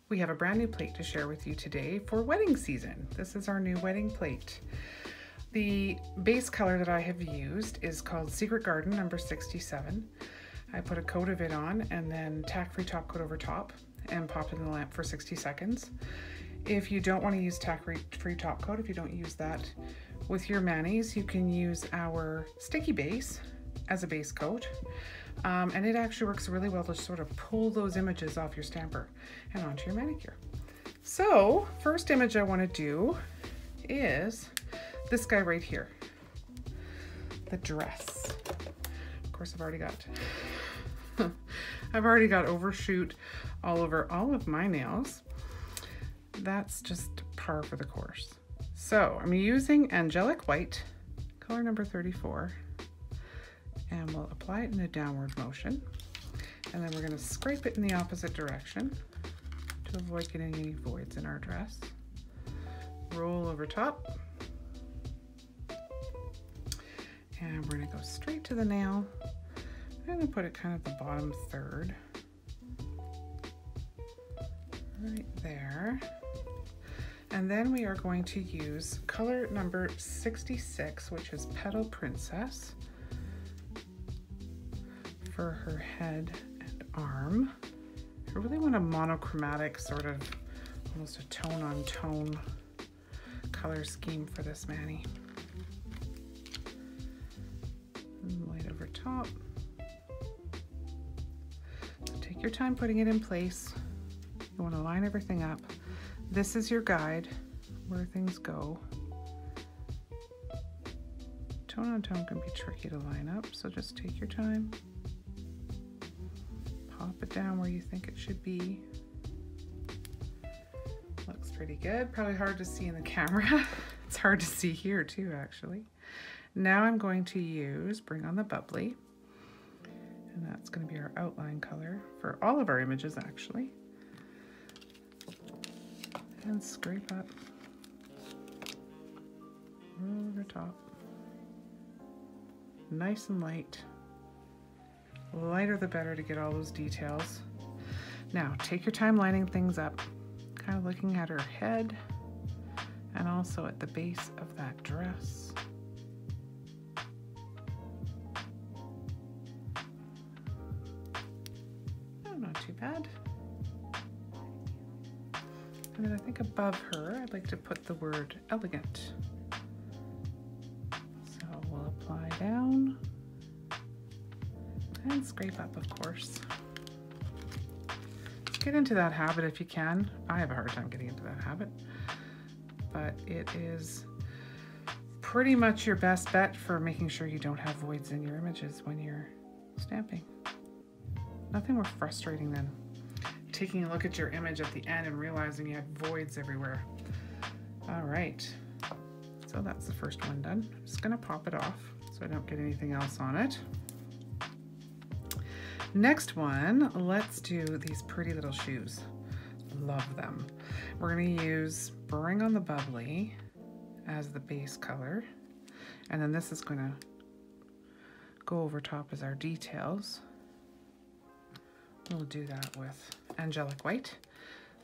we have a brand new plate to share with you today for wedding season. This is our new wedding plate. The base color that I have used is called Secret Garden number 67. I put a coat of it on and then tack-free top coat over top and pop it in the lamp for 60 seconds. If you don't want to use tack-free top coat, if you don't use that with your manis, you can use our sticky base as a base coat. And it actually works really well to sort of pull those images off your stamper and onto your manicure. So, first image I want to do is this guy right here, the dress. Of course, I've already got overshoot all over all of my nails. That's just par for the course. So I'm using Angelic White, color number 34, and we'll apply it in a downward motion. And then we're going to scrape it in the opposite direction to avoid getting any voids in our dress. Roll over top. And we're going to go straight to the nail. I'm going to put it kind of the bottom third. Right there. And then we are going to use color number 66, which is Petal Princess, for her head and arm. I really want a monochromatic sort of, almost a tone on tone color scheme for this mani. Light over top. So take your time putting it in place. You want to line everything up. This is your guide where things go. Tone on tone can be tricky to line up, so just take your time. Pop it down where you think it should be. Looks pretty good. Probably hard to see in the camera. It's hard to see here too, actually. Now I'm going to use Bring on the Bubbly, and that's going to be our outline color for all of our images, actually. And scrape up, roll over top, nice and light. The lighter the better to get all those details. Now take your time lining things up, kind of looking at her head and also at the base of that dress. Oh, not too bad. And then I think above her, I'd like to put the word elegant. So we'll apply down and scrape up, of course. Get into that habit if you can. I have a hard time getting into that habit, but it is pretty much your best bet for making sure you don't have voids in your images when you're stamping. Nothing more frustrating than taking a look at your image at the end and realizing you had voids everywhere. All right, so that's the first one done. I'm just gonna pop it off so I don't get anything else on it. Next one, let's do these pretty little shoes. Love them. We're gonna use Bring on the Bubbly as the base color, and then this is gonna go over top as our details. We'll do that with Angelic White.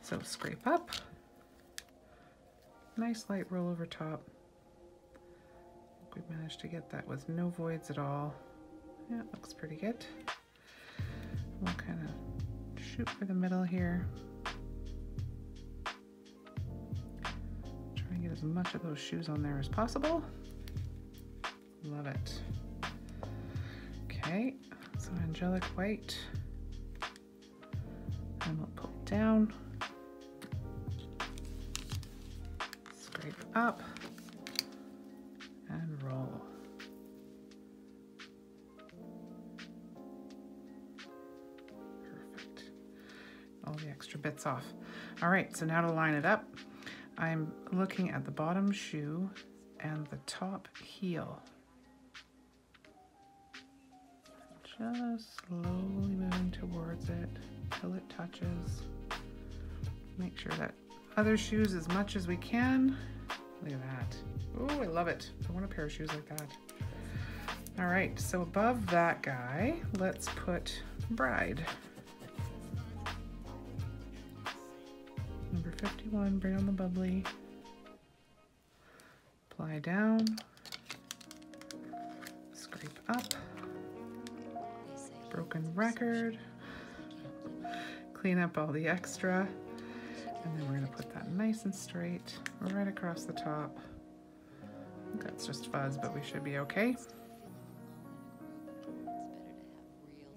So scrape up, nice light roll over top. We've managed to get that with no voids at all. Yeah, it looks pretty good. We'll kind of shoot for the middle here. Try and get as much of those shoes on there as possible. Love it. Okay, so Angelic White. And we'll pull it down, scrape up, and roll. Perfect. All the extra bits off. All right, so now to line it up, I'm looking at the bottom shoe and the top heel. Just slowly moving towards it till it touches. Make sure that other shoes as much as we can. Look at that. Oh, I love it. I want a pair of shoes like that. All right, so above that guy, let's put Bride. 51, bring on the bubbly. Apply down. Scrape up. Broken record. Clean up all the extra. And then we're going to put that nice and straight right across the top. I think that's just fuzz, but we should be okay.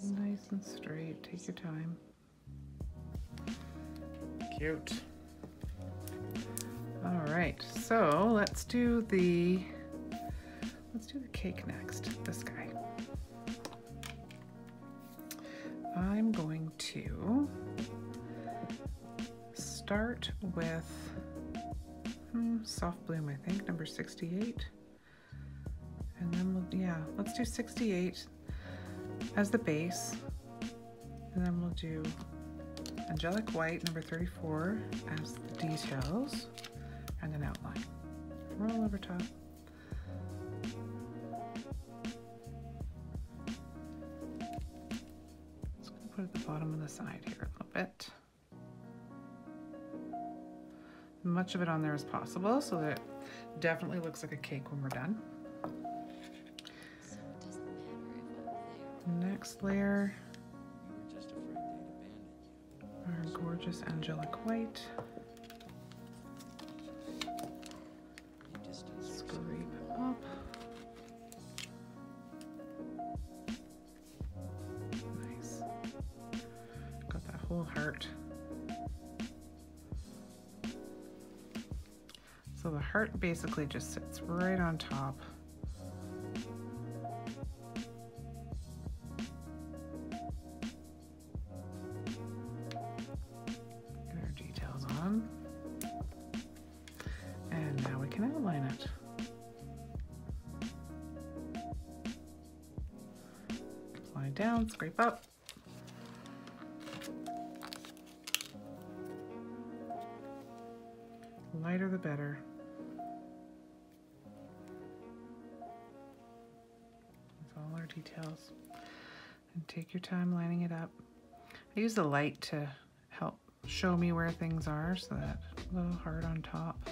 Nice and straight. Take your time. Cute. All right, so let's do the cake next. This guy. I'm going to start with soft bloom, I think, number 68. And then let's do 68 as the base. And then we'll do Angelic White, number 34, as the details and an outline. Roll over top. Just going to put it at the bottom of the side here a little bit. Much of it on there as possible so that it definitely looks like a cake when we're done. Next layer, our gorgeous Angelic White. Scrape up. Nice. Got that whole heart. So the heart basically just sits right on top. Get our details on. And now we can outline it. Apply down, scrape up. Lighter the better. That's all our details. And take your time lining it up. I use the light to help show me where things are, so that little heart on top.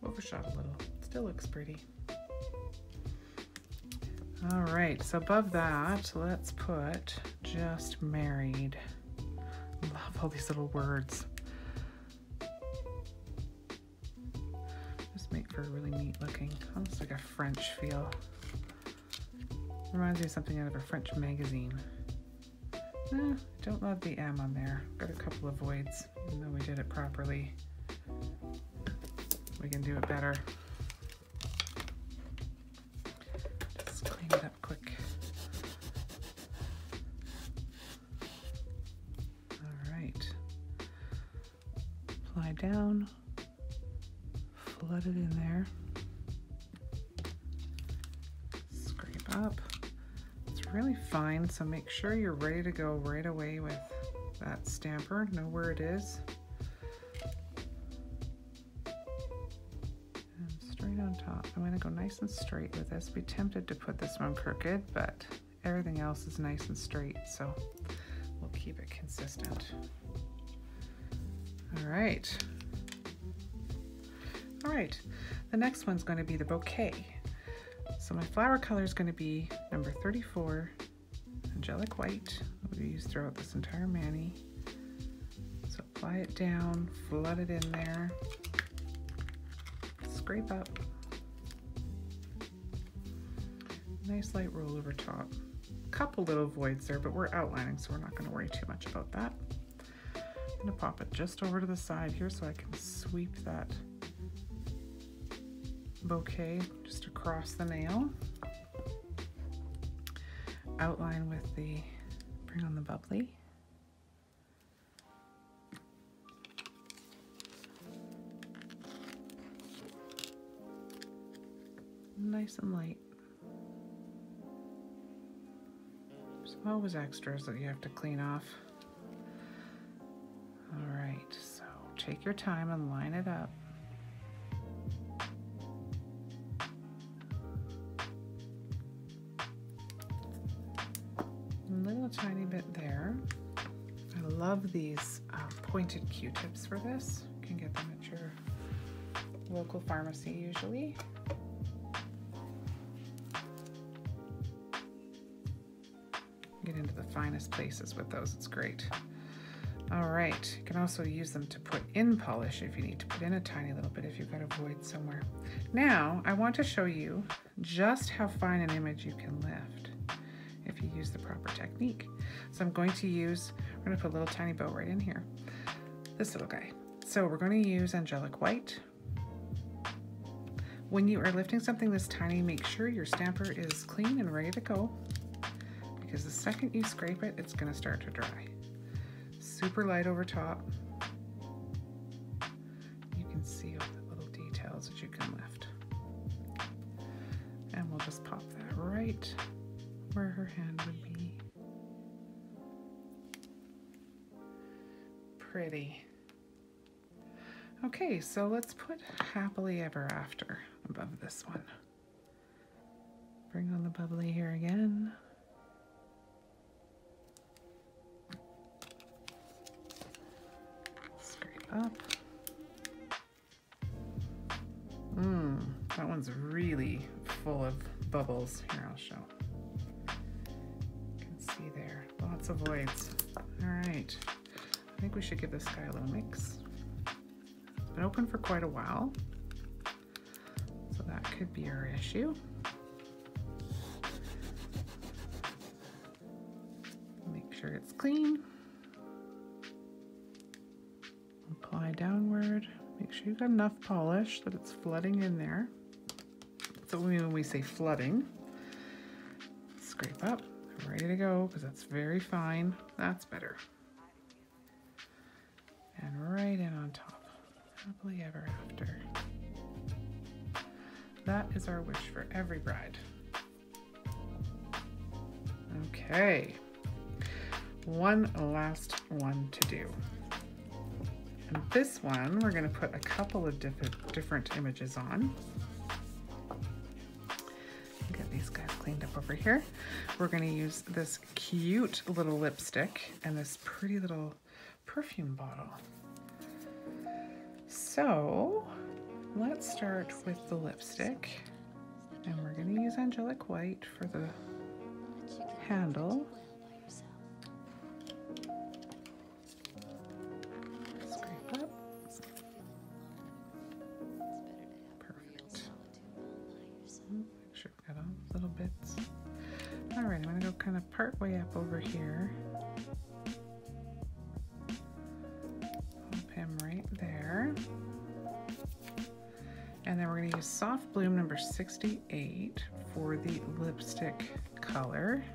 Overshot a little. Still looks pretty. All right, so above that, let's put just married. Love all these little words. Just make for a really neat looking, almost like a French feel. Reminds me of something out of a French magazine. Don't love the M on there. Got a couple of voids, even though we did it properly. We can do it better. It up quick. All right. Apply down, flood it in there, scrape up. It's really fine, so make sure you're ready to go right away with that stamper. Know where it is. On top. I'm going to go nice and straight with this. Be tempted to put this one crooked, but everything else is nice and straight, so we'll keep it consistent. All right. All right, the next one's going to be the bouquet. So my flower color is going to be number 34, Angelic White, that we use throughout this entire mani. So apply it down, flood it in there, scrape up. Nice light roll over top. Couple little voids there, but we're outlining, so we're not going to worry too much about that. I'm going to pop it just over to the side here so I can sweep that bouquet just across the nail. Outline with the, bring on the bubbly. Nice and light. There's always extras that you have to clean off. All right, so take your time and line it up. a tiny bit there. I love these pointed Q-tips for this. You can get them at your local pharmacy usually. Get into the finest places with those, it's great. All right, you can also use them to put in polish if you need to put in a tiny little bit if you've got a void somewhere. Now, I want to show you just how fine an image you can lift if you use the proper technique. So I'm going to use, we're going to put a little tiny bow right in here, this little guy. So we're going to use Angelic White. When you are lifting something this tiny, make sure your stamper is clean and ready to go, because the second you scrape it, it's going to start to dry. Super light over top. You can see all the little details that you can lift. And we'll just pop that right where her hand would be. Pretty. Okay, so let's put Happily Ever After above this one. Bring on the bubbly here again. Up. That one's really full of bubbles. Here, I'll show. You can see there, lots of voids. All right, I think we should give this guy a little mix. It's been open for quite a while, so that could be our issue. Make sure it's clean. Apply downward, make sure you've got enough polish that it's flooding in there. So when we say flooding, scrape up, ready to go, because that's very fine. That's better. And right in on top, Happily Ever After. That is our wish for every bride. Okay, one last one to do. And this one, we're going to put a couple of different images on. Get these guys cleaned up over here. We're going to use this cute little lipstick and this pretty little perfume bottle. So let's start with the lipstick. And we're going to use Angelic White for the handle. Little bits. All right, I'm gonna go kind of part way up over here. Pop him right there. And then we're gonna use Soft Bloom number 68 for the lipstick color.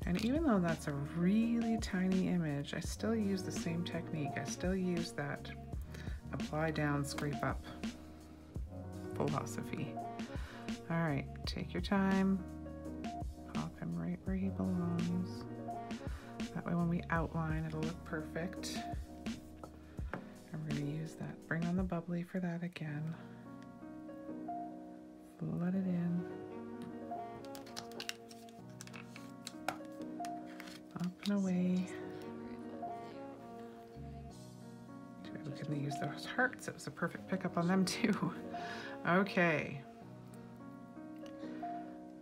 And even though that's a really tiny image, I still use the same technique. I still use that apply down, scrape up philosophy. All right, take your time, pop him right where he belongs. That way when we outline, it'll look perfect. And we're gonna use that, bring on the bubbly for that again. Flood it in. Up and away. We can use those hearts. It was a perfect pickup on them too. Okay.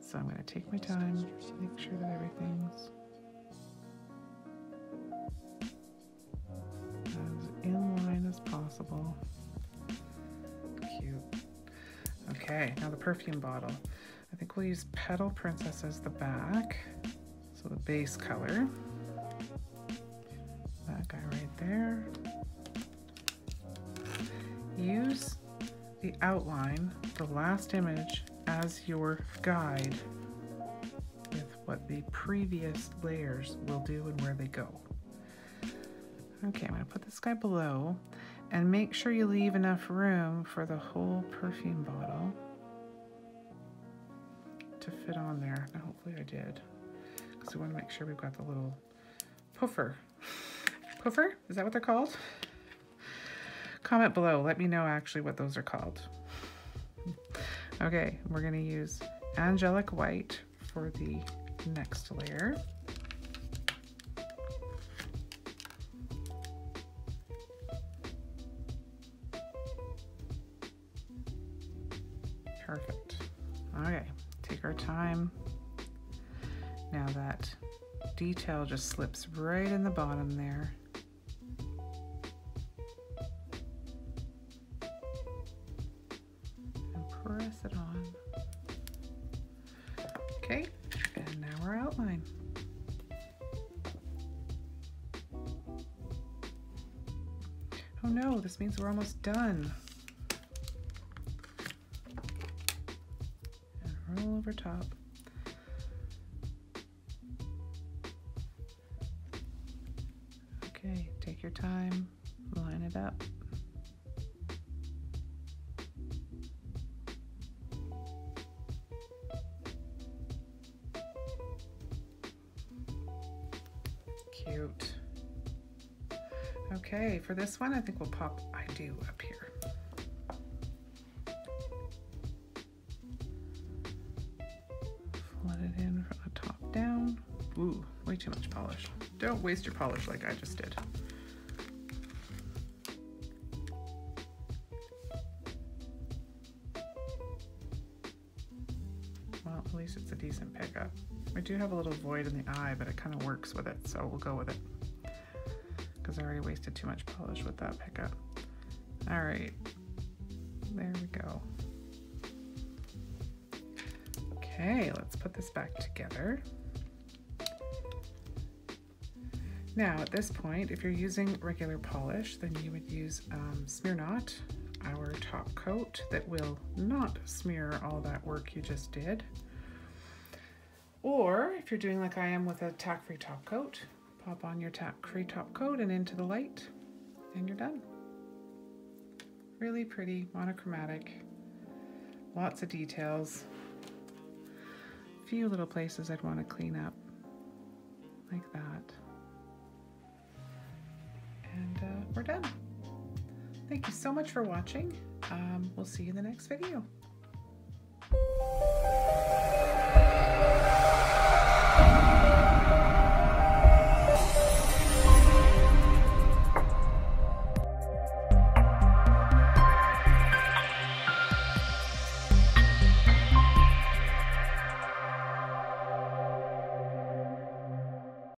So I'm going to take my time, make sure that everything's as in line as possible. Cute. Okay, now the perfume bottle. I think we'll use Petal Princess as the back. So the base color. That guy right there. Use the outline, the last image, as your guide with what the previous layers will do and where they go. Okay, I'm going to put this guy below and make sure you leave enough room for the whole perfume bottle to fit on there. Now hopefully I did, because we want to make sure we've got the little puffer. Puffer? Is that what they're called? Comment below, let me know actually what those are called. Okay, we're going to use Angelic White for the next layer. Perfect. Okay, take our time. Now that detail just slips right in the bottom there. And press it on. Okay, and now our outline. Oh no, this means we're almost done. And roll over top. Okay, take your time, line it up. Cute. Okay, for this one, I think we'll pop I Do up here. Flood it in from the top down. Ooh, way too much polish. Don't waste your polish like I just did. Well, at least it's a decent pickup. I do have a little void in the eye, but it kind of works with it, so we'll go with it. Because I already wasted too much polish with that pickup. All right, there we go. Okay, let's put this back together. Now at this point, if you're using regular polish, then you would use Smearnot, our top coat that will not smear all that work you just did. Or if you're doing like I am with a tack-free top coat, pop on your tack-free top coat and into the light, and you're done. Really pretty, monochromatic, lots of details. A few little places I'd want to clean up, like that. And we're done. Thank you so much for watching. We'll see you in the next video.